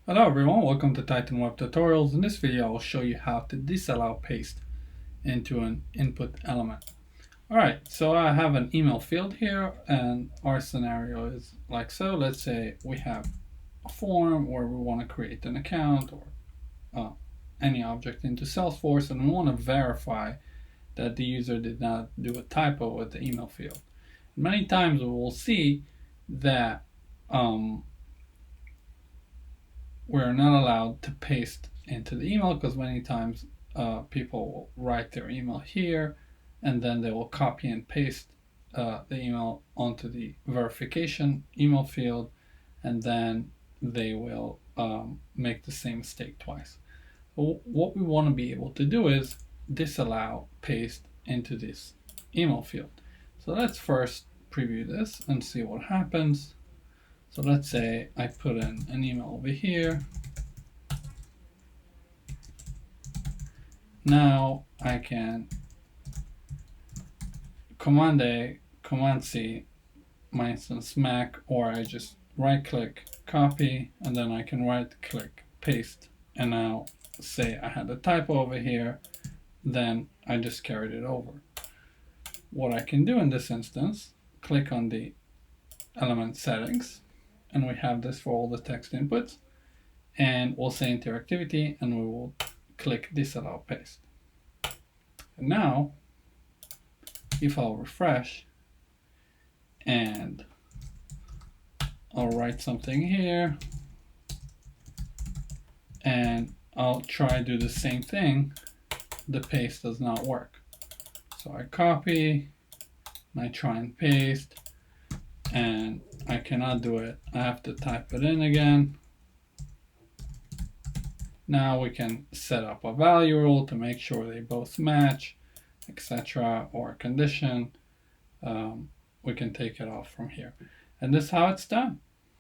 Hello everyone, welcome to Titan Web Tutorials. In this video I will show you how to disallow paste into an input element. Alright, so I have an email field here and our scenario is like so. Let's say we have a form where we want to create an account or any object into Salesforce, and we want to verify that the user did not do a typo with the email field. Many times we will see that we're not allowed to paste into the email because many times people will write their email here and then they will copy and paste the email onto the verification email field, and then they will make the same mistake twice. So what we want to be able to do is disallow paste into this email field. So let's first preview this and see what happens. So let's say I put in an email over here. Now I can Command A, Command C, my instance Mac, or I just right click, copy, and then I can right click, paste. And now say I had a typo over here, then I just carried it over. What I can do in this instance, click on the element settings, and we have this for all the text inputs, and we'll say interactivity, and we will click disallow paste. And now if I'll refresh and I'll write something here and I'll try to do the same thing, the paste does not work. So I copy and I try and paste and I cannot do it. I have to type it in again. Now we can set up a value rule to make sure they both match, etc., or a condition. We can take it off from here. And this is how it's done.